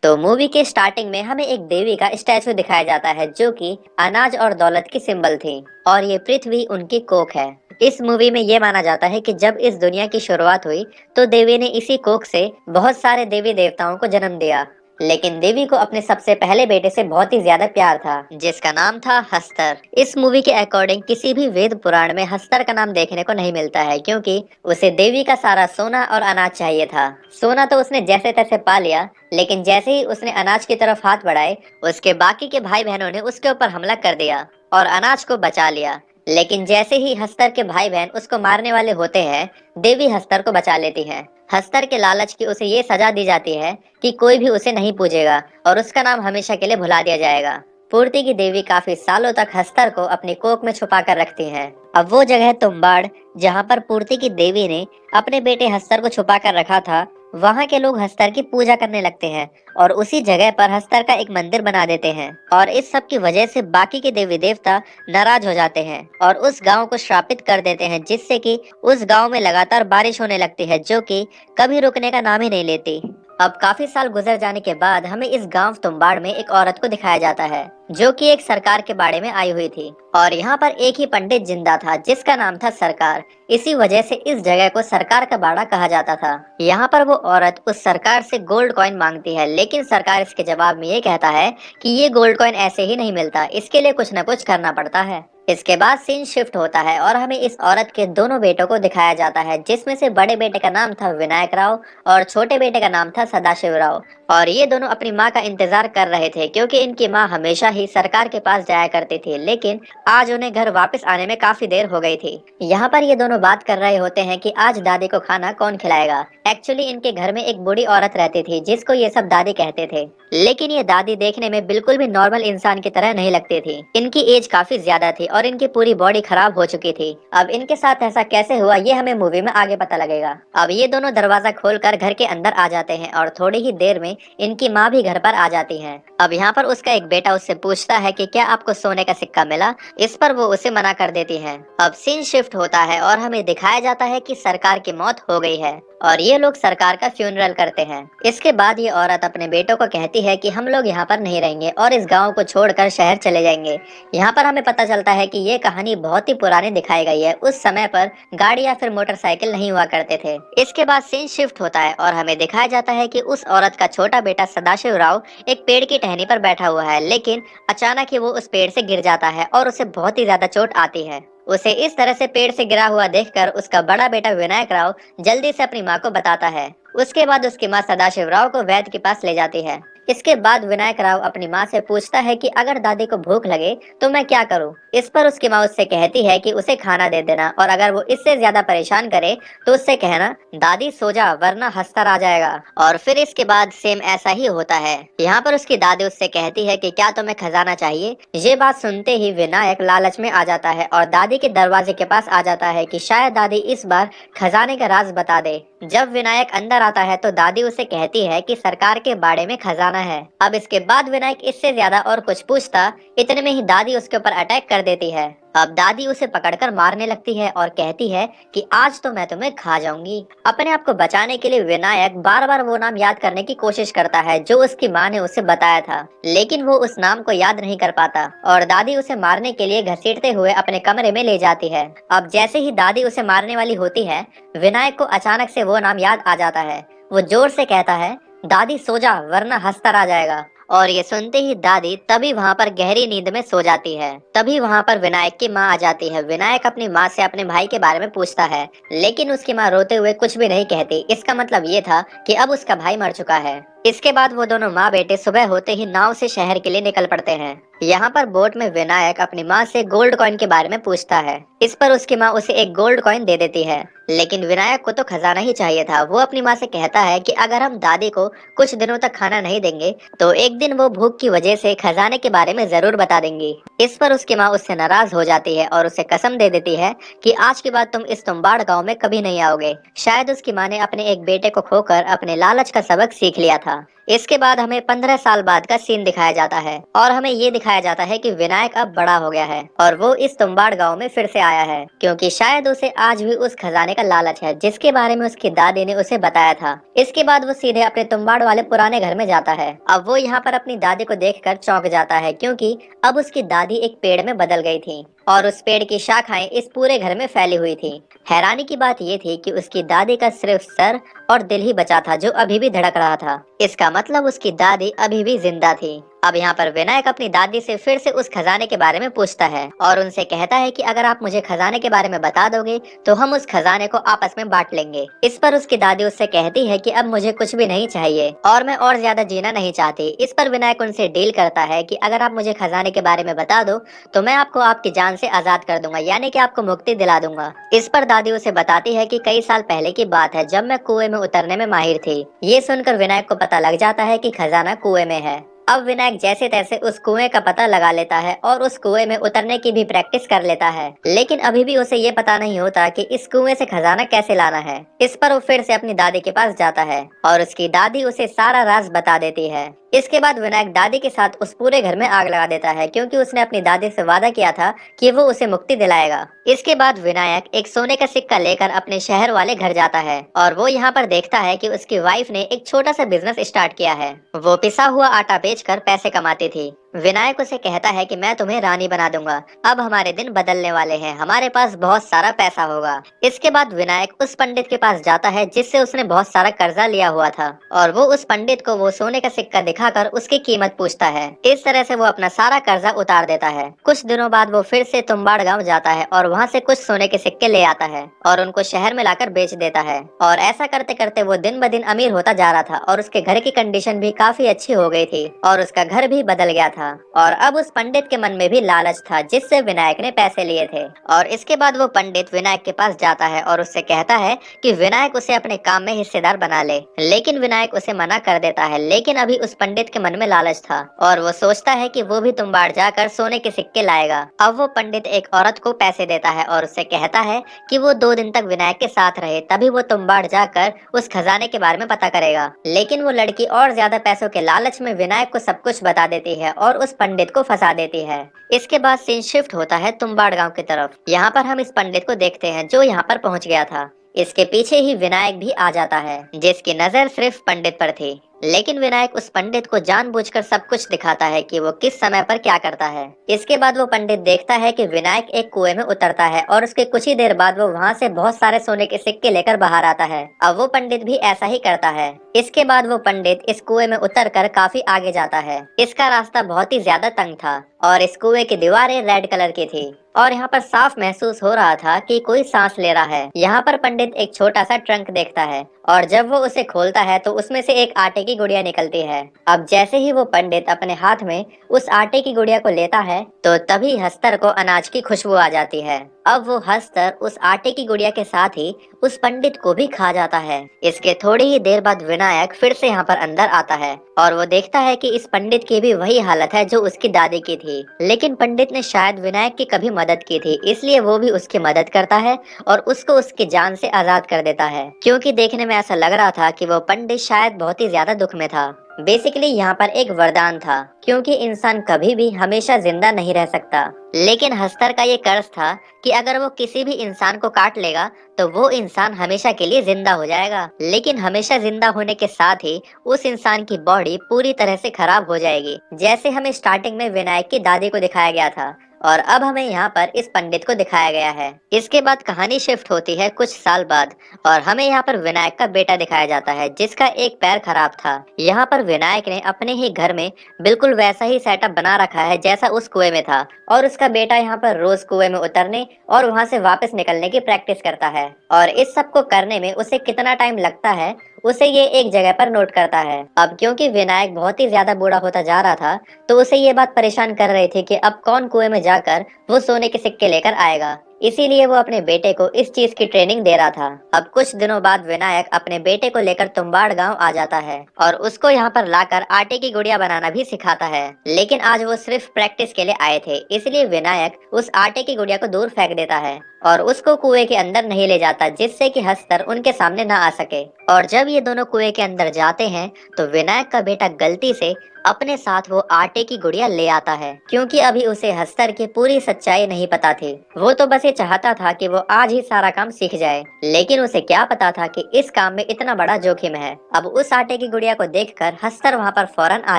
तो मूवी के स्टार्टिंग में हमें एक देवी का स्टैचू दिखाया जाता है जो कि अनाज और दौलत की सिंबल थी और ये पृथ्वी उनकी कोख है। इस मूवी में ये माना जाता है कि जब इस दुनिया की शुरुआत हुई तो देवी ने इसी कोख से बहुत सारे देवी देवताओं को जन्म दिया। लेकिन देवी को अपने सबसे पहले बेटे से बहुत ही ज्यादा प्यार था जिसका नाम था हस्तर। इस मूवी के अकॉर्डिंग किसी भी वेद पुराण में हस्तर का नाम देखने को नहीं मिलता है क्योंकि उसे देवी का सारा सोना और अनाज चाहिए था। सोना तो उसने जैसे तैसे पा लिया, लेकिन जैसे ही उसने अनाज की तरफ हाथ बढ़ाए उसके बाकी के भाई बहनों ने उसके ऊपर हमला कर दिया और अनाज को बचा लिया। लेकिन जैसे ही हस्तर के भाई बहन उसको मारने वाले होते हैं, देवी हस्तर को बचा लेती है। हस्तर के लालच की उसे ये सजा दी जाती है कि कोई भी उसे नहीं पूजेगा और उसका नाम हमेशा के लिए भुला दिया जाएगा। पूर्ति की देवी काफी सालों तक हस्तर को अपनी कोख में छुपा कर रखती है। अब वो जगह तुम्बाड़ जहाँ पर पूर्ति की देवी ने अपने बेटे हस्तर को छुपा कर रखा था, वहाँ के लोग हस्तर की पूजा करने लगते हैं और उसी जगह पर हस्तर का एक मंदिर बना देते हैं और इस सब की वजह से बाकी के देवी देवता नाराज हो जाते हैं और उस गांव को श्रापित कर देते हैं, जिससे कि उस गांव में लगातार बारिश होने लगती है जो कि कभी रुकने का नाम ही नहीं लेती। अब काफी साल गुजर जाने के बाद हमें इस गांव तुम्बाड़ में एक औरत को दिखाया जाता है जो कि एक सरकार के बाड़े में आई हुई थी और यहाँ पर एक ही पंडित जिंदा था जिसका नाम था सरकार। इसी वजह से इस जगह को सरकार का बाड़ा कहा जाता था। यहाँ पर वो औरत उस सरकार से गोल्ड कॉइन मांगती है, लेकिन सरकार इसके जवाब में ये कहता है कि ये गोल्ड कॉइन ऐसे ही नहीं मिलता, इसके लिए कुछ न कुछ करना पड़ता है। इसके बाद सीन शिफ्ट होता है और हमें इस औरत के दोनों बेटों को दिखाया जाता है, जिसमें से बड़े बेटे का नाम था विनायक राव और छोटे बेटे का नाम था सदाशिव राव। और ये दोनों अपनी माँ का इंतजार कर रहे थे क्योंकि इनकी माँ हमेशा ही सरकार के पास जाया करती थी, लेकिन आज उन्हें घर वापस आने में काफी देर हो गई थी। यहाँ पर ये दोनों बात कर रहे होते हैं कि आज दादी को खाना कौन खिलाएगा। एक्चुअली इनके घर में एक बूढ़ी औरत रहती थी जिसको ये सब दादी कहते थे, लेकिन ये दादी देखने में बिल्कुल भी नॉर्मल इंसान की तरह नहीं लगती थी। इनकी एज काफी ज्यादा थी और इनकी पूरी बॉडी खराब हो चुकी थी। अब इनके साथ ऐसा कैसे हुआ ये हमें मूवी में आगे पता लगेगा। अब ये दोनों दरवाजा खोलकर घर के अंदर आ जाते हैं और थोड़ी ही देर में इनकी माँ भी घर पर आ जाती है। अब यहाँ पर उसका एक बेटा उससे पूछता है कि क्या आपको सोने का सिक्का मिला। इस पर वो उसे मना कर देती है। अब सीन शिफ्ट होता है और हमें दिखाया जाता है कि सरकार की मौत हो गई है और ये लोग सरकार का फ्यूनरल करते हैं। इसके बाद ये औरत अपने बेटों को कहती है कि हम लोग यहाँ पर नहीं रहेंगे और इस गांव को छोड़कर शहर चले जाएंगे। यहाँ पर हमें पता चलता है कि ये कहानी बहुत ही पुरानी दिखाई गई है। उस समय पर गाड़ी या फिर मोटरसाइकिल नहीं हुआ करते थे। इसके बाद सीन शिफ्ट होता है और हमें दिखाया जाता है कि उस औरत का छोटा बेटा सदाशिव राव एक पेड़ की टहनी पर बैठा हुआ है, लेकिन अचानक ही वो उस पेड़ से गिर जाता है और उसे बहुत ही ज्यादा चोट आती है। उसे इस तरह से पेड़ से गिरा हुआ देखकर उसका बड़ा बेटा विनायक राव जल्दी से अपनी माँ को बताता है। उसके बाद उसकी माँ सदाशिव राव को वैद्य के पास ले जाती है। इसके बाद विनायक राव अपनी माँ से पूछता है कि अगर दादी को भूख लगे तो मैं क्या करूँ। इस पर उसकी माँ उससे कहती है कि उसे खाना दे देना और अगर वो इससे ज्यादा परेशान करे तो उससे कहना दादी सो जा वरना हस्तर आ जाएगा। और फिर इसके बाद सेम ऐसा ही होता है। यहाँ पर उसकी दादी उससे कहती है कि क्या तुम्हें खजाना चाहिए। ये बात सुनते ही विनायक लालच में आ जाता है और दादी के दरवाजे के पास आ जाता है कि शायद दादी इस बार खजाने का राज बता दे। जब विनायक अंदर आता है तो दादी उसे कहती है कि सरकार के बाड़े में खजाना है। अब इसके बाद विनायक इससे ज्यादा और कुछ पूछता, इतने में ही दादी उसके ऊपर अटैक कर देती है। अब दादी उसे पकड़कर मारने लगती है और कहती है कि आज तो मैं तुम्हें खा जाऊंगी। अपने आप को बचाने के लिए विनायक बार बार वो नाम याद करने की कोशिश करता है जो उसकी माँ ने उसे बताया था, लेकिन वो उस नाम को याद नहीं कर पाता और दादी उसे मारने के लिए घसीटते हुए अपने कमरे में ले जाती है। अब जैसे ही दादी उसे मारने वाली होती है, विनायक को अचानक से वो नाम याद आ जाता है। वो जोर से कहता है दादी सो जा वरना हस्तर आ जाएगा। और ये सुनते ही दादी तभी वहाँ पर गहरी नींद में सो जाती है। तभी वहाँ पर विनायक की माँ आ जाती है। विनायक अपनी माँ से अपने भाई के बारे में पूछता है, लेकिन उसकी माँ रोते हुए कुछ भी नहीं कहती। इसका मतलब ये था कि अब उसका भाई मर चुका है। इसके बाद वो दोनों माँ बेटे सुबह होते ही नाव से शहर के लिए निकल पड़ते हैं। यहाँ पर बोट में विनायक अपनी माँ से गोल्ड कॉइन के बारे में पूछता है। इस पर उसकी माँ उसे एक गोल्ड कॉइन दे देती है, लेकिन विनायक को तो खजाना ही चाहिए था। वो अपनी माँ से कहता है कि अगर हम दादी को कुछ दिनों तक खाना नहीं देंगे तो एक दिन वो भूख की वजह से खजाने के बारे में जरूर बता देंगी। इस पर उसकी माँ उससे नाराज हो जाती है और उसे कसम दे देती है कि आज के बाद तुम इस तुम्बाड़ गांव में कभी नहीं आओगे। शायद उसकी माँ ने अपने एक बेटे को खोकर अपने लालच का सबक सीख लिया था। इसके बाद हमें 15 साल बाद का सीन दिखाया जाता है और हमें ये दिखाया जाता है कि विनायक अब बड़ा हो गया है और वो इस तुम्बाड़ गांव में फिर से आया है, क्योंकि शायद उसे आज भी उस खजाने का लालच है जिसके बारे में उसकी दादी ने उसे बताया था। इसके बाद वो सीधे अपने तुम्बाड़ वाले पुराने घर में जाता है। अब वो यहाँ पर अपनी दादी को देखकर चौंक जाता है, क्योंकि अब उसकी दादी एक पेड़ में बदल गई थी और उस पेड़ की शाखाएं इस पूरे घर में फैली हुई थी। हैरानी की बात ये थी कि उसकी दादी का सिर्फ सर और दिल ही बचा था जो अभी भी धड़क रहा था। इसका मतलब उसकी दादी अभी भी जिंदा थी। अब यहाँ पर विनायक अपनी दादी से फिर से उस खजाने के बारे में पूछता है और उनसे कहता है कि अगर आप मुझे खजाने के बारे में बता दोगे तो हम उस खजाने को आपस में बांट लेंगे। इस पर उसकी दादी उससे कहती है कि अब मुझे कुछ भी नहीं चाहिए और मैं और ज्यादा जीना नहीं चाहती। इस पर विनायक उनसे डील करता है कि अगर आप मुझे खजाने के बारे में बता दो तो मैं आपको आपकी जान से आजाद कर दूंगा, यानी कि आपको मुक्ति दिला दूंगा। इस पर दादी उसे बताती है कि कई साल पहले की बात है जब मैं कुएं में उतरने में माहिर थी। ये सुनकर विनायक को पता लग जाता है कि खजाना कुएं में है। अब विनायक जैसे तैसे उस कुएं का पता लगा लेता है और उस कुएं में उतरने की भी प्रैक्टिस कर लेता है, लेकिन अभी भी उसे ये पता नहीं होता कि इस कुएं से खजाना कैसे लाना है। इस पर वो फिर से अपनी दादी के पास जाता है और उसकी दादी उसे सारा राज बता देती है। इसके बाद विनायक दादी के साथ उस पूरे घर में आग लगा देता है, क्योंकि उसने अपनी दादी से वादा किया था कि वो उसे मुक्ति दिलाएगा। इसके बाद विनायक एक सोने का सिक्का लेकर अपने शहर वाले घर जाता है और वो यहाँ पर देखता है कि उसकी वाइफ ने एक छोटा सा बिजनेस स्टार्ट किया है। वो पिसा हुआ आटा बेचकर पैसे कमाती थी। विनायक उसे कहता है कि मैं तुम्हें रानी बना दूंगा, अब हमारे दिन बदलने वाले हैं, हमारे पास बहुत सारा पैसा होगा। इसके बाद विनायक उस पंडित के पास जाता है जिससे उसने बहुत सारा कर्जा लिया हुआ था और वो उस पंडित को वो सोने का सिक्का दिखाकर उसकी कीमत पूछता है। इस तरह से वो अपना सारा कर्जा उतार देता है। कुछ दिनों बाद वो फिर से तुम्बाड़ गांव जाता है और वहाँ से कुछ सोने के सिक्के ले आता है और उनको शहर में लाकर बेच देता है और ऐसा करते करते वो दिन ब दिन अमीर होता जा रहा था और उसके घर की कंडीशन भी काफी अच्छी हो गई थी और उसका घर भी बदल गया था। और अब उस पंडित के मन में भी लालच था जिससे विनायक ने पैसे लिए थे और इसके बाद वो पंडित विनायक के पास जाता है और उससे कहता है कि विनायक उसे अपने काम में हिस्सेदार बना ले, लेकिन विनायक उसे मना कर देता है। लेकिन अभी उस पंडित के मन में लालच था और वो सोचता है कि वो भी तुम्बाड़ जाकर सोने के सिक्के लाएगा। अब वो पंडित एक औरत को पैसे देता है और उससे कहता है कि वो 2 दिन तक विनायक के साथ रहे, तभी वो तुम्बाड़ जाकर उस खजाने के बारे में पता करेगा। लेकिन वो लड़की और ज्यादा पैसों के लालच में विनायक को सब कुछ बता देती है और उस पंडित को फंसा देती है। इसके बाद सीन शिफ्ट होता है तुम्बाड़ गांव की तरफ। यहाँ पर हम इस पंडित को देखते हैं जो यहाँ पर पहुँच गया था। इसके पीछे ही विनायक भी आ जाता है जिसकी नजर सिर्फ पंडित पर थी, लेकिन विनायक उस पंडित को जानबूझकर सब कुछ दिखाता है कि वो किस समय पर क्या करता है। इसके बाद वो पंडित देखता है कि विनायक एक कुएं में उतरता है और उसके कुछ ही देर बाद वो वहाँ से बहुत सारे सोने के सिक्के लेकर बाहर आता है। अब वो पंडित भी ऐसा ही करता है। इसके बाद वो पंडित इस कुएं में उतरकर काफी आगे जाता है। इसका रास्ता बहुत ही ज्यादा तंग था और इस कुएं की दीवारें रेड कलर की थी और यहाँ पर साफ महसूस हो रहा था कि कोई सांस ले रहा है। यहाँ पर पंडित एक छोटा सा ट्रंक देखता है और जब वो उसे खोलता है तो उसमें से एक आटे की गुड़िया निकलती है। अब जैसे ही वो पंडित अपने हाथ में उस आटे की गुड़िया को लेता है तो तभी हस्तर को अनाज की खुशबू आ जाती है। अब वो हस्तर उस आटे की गुड़िया के साथ ही उस पंडित को भी खा जाता है। इसके थोड़ी ही देर बाद विनायक फिर से यहाँ पर अंदर आता है और वो देखता है कि इस पंडित की भी वही हालत है जो उसकी दादी की थी, लेकिन पंडित ने शायद विनायक की कभी मदद की थी, इसलिए वो भी उसकी मदद करता है और उसको उसकी जान से आजाद कर देता है, क्योंकि देखने में ऐसा लग रहा था कि वो पंडित शायद बहुत ही ज्यादा दुख में था। बेसिकली यहाँ पर एक वरदान था, क्योंकि इंसान कभी भी हमेशा जिंदा नहीं रह सकता, लेकिन हस्तर का ये कर्ज था कि अगर वो किसी भी इंसान को काट लेगा तो वो इंसान हमेशा के लिए जिंदा हो जाएगा, लेकिन हमेशा जिंदा होने के साथ ही उस इंसान की बॉडी पूरी तरह से खराब हो जाएगी, जैसे हमें स्टार्टिंग में विनायक की दादी को दिखाया गया था और अब हमें यहाँ पर इस पंडित को दिखाया गया है। इसके बाद कहानी शिफ्ट होती है कुछ साल बाद और हमें यहाँ पर विनायक का बेटा दिखाया जाता है जिसका एक पैर खराब था। यहाँ पर विनायक ने अपने ही घर में बिल्कुल वैसा ही सेटअप बना रखा है जैसा उस कुएं में था और उसका बेटा यहाँ पर रोज कुएं में उतरने और वहाँ से वापस निकलने की प्रैक्टिस करता है और इस सब को करने में उसे कितना टाइम लगता है उसे ये एक जगह पर नोट करता है। अब क्योंकि विनायक बहुत ही ज्यादा बूढ़ा होता जा रहा था तो उसे ये बात परेशान कर रही थी कि अब कौन कुएं में जाकर वो सोने के सिक्के लेकर आएगा। इसीलिए वो अपने बेटे को इस चीज की ट्रेनिंग दे रहा था। अब कुछ दिनों बाद विनायक अपने बेटे को लेकर तुम्बाड़ गांव आ जाता है और उसको यहाँ पर लाकर आटे की गुड़िया बनाना भी सिखाता है। लेकिन आज वो सिर्फ प्रैक्टिस के लिए आए थे, इसलिए विनायक उस आटे की गुड़िया को दूर फेंक देता है और उसको कुएं के अंदर नहीं ले जाता, जिससे कि हस्तर उनके सामने ना आ सके। और जब ये दोनों कुएं के अंदर जाते हैं तो विनायक का बेटा गलती से अपने साथ वो आटे की गुड़िया ले आता है, क्योंकि अभी उसे हस्तर की पूरी सच्चाई नहीं पता थी। वो तो बस ये चाहता था कि वो आज ही सारा काम सीख जाए, लेकिन उसे क्या पता था कि इस काम में इतना बड़ा जोखिम है। अब उस आटे की गुड़िया को देखकर हस्तर वहाँ पर फौरन आ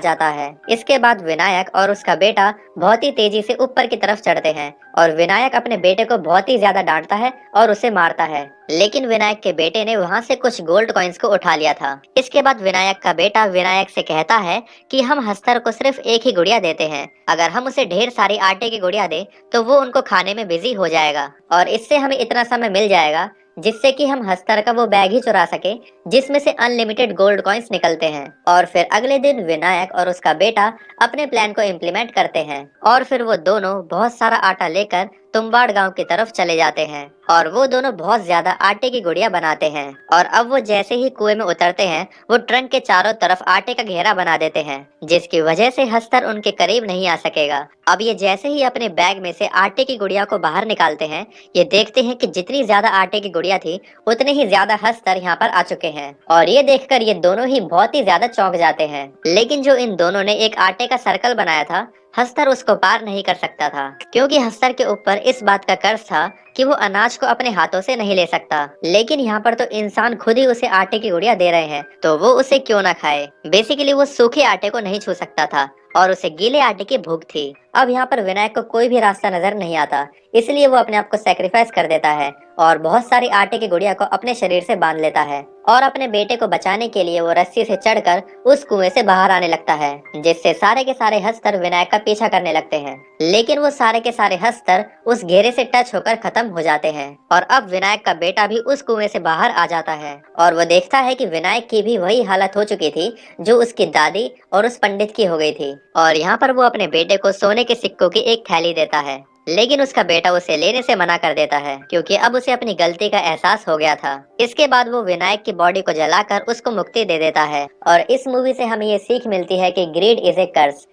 जाता है। इसके बाद विनायक और उसका बेटा बहुत ही तेजी से ऊपर की तरफ चढ़ते हैं और विनायक अपने बेटे को बहुत ही ज्यादा डांटता है और उसे मारता है। लेकिन विनायक के बेटे ने वहाँ से कुछ गोल्ड कॉइन्स को उठा लिया था। इसके बाद विनायक का बेटा विनायक से कहता है कि हम हस्तर को सिर्फ एक ही गुड़िया देते हैं, अगर हम उसे ढेर सारी आटे की गुड़िया दे तो वो उनको खाने में बिजी हो जाएगा और इससे हमें इतना समय मिल जाएगा जिससे कि हम हस्तर का वो बैग ही चुरा सके जिसमें से अनलिमिटेड गोल्ड कॉइन्स निकलते हैं। और फिर अगले दिन विनायक और उसका बेटा अपने प्लान को इम्प्लीमेंट करते हैं और फिर वो दोनों बहुत सारा आटा लेकर तुम्बाड़ गांव की तरफ चले जाते हैं और वो दोनों बहुत ज्यादा आटे की गुड़िया बनाते हैं। और अब वो जैसे ही कुएं में उतरते हैं वो ट्रंक के चारों तरफ आटे का घेरा बना देते हैं, जिसकी वजह से हस्तर उनके करीब नहीं आ सकेगा। अब ये जैसे ही अपने बैग में से आटे की गुड़िया को बाहर निकालते हैं, ये देखते हैं कि जितनी ज्यादा आटे की गुड़िया थी उतने ही ज्यादा हस्तर यहाँ पर आ चुके हैं और ये देखकर ये दोनों ही बहुत ही ज्यादा चौंक जाते हैं। लेकिन जो इन दोनों ने एक आटे का सर्कल बनाया था, हस्तर उसको पार नहीं कर सकता था, क्योंकि हस्तर के ऊपर इस बात का कर्ज था कि वो अनाज को अपने हाथों से नहीं ले सकता। लेकिन यहाँ पर तो इंसान खुद ही उसे आटे की गुड़िया दे रहे हैं, तो वो उसे क्यों ना खाए। बेसिकली वो सूखे आटे को नहीं छू सकता था और उसे गीले आटे की भूख थी। अब यहाँ पर विनायक को कोई भी रास्ता नजर नहीं आता, इसलिए वो अपने आप को सेक्रीफाइस कर देता है और बहुत सारी आटे की गुड़िया को अपने शरीर से बांध लेता है और अपने बेटे को बचाने के लिए वो रस्सी से चढ़कर उस कुएं से बाहर आने लगता है, जिससे सारे के सारे हस्तर विनायक का पीछा करने लगते हैं। लेकिन वो सारे के सारे हस्तर उस घेरे से टच होकर खत्म हो जाते हैं और अब विनायक का बेटा भी उस कुएं से बाहर आ जाता है और वो देखता है कि विनायक की भी वही हालत हो चुकी थी जो उसकी दादी और उस पंडित की हो गई थी। और यहाँ पर वो अपने बेटे को सोने के सिक्कों की एक थैली देता है, लेकिन उसका बेटा उसे लेने से मना कर देता है, क्योंकि अब उसे अपनी गलती का एहसास हो गया था। इसके बाद वो विनायक की बॉडी को जलाकर उसको मुक्ति दे देता है और इस मूवी से हमें ये सीख मिलती है कि ग्रीड इज ए कर्स।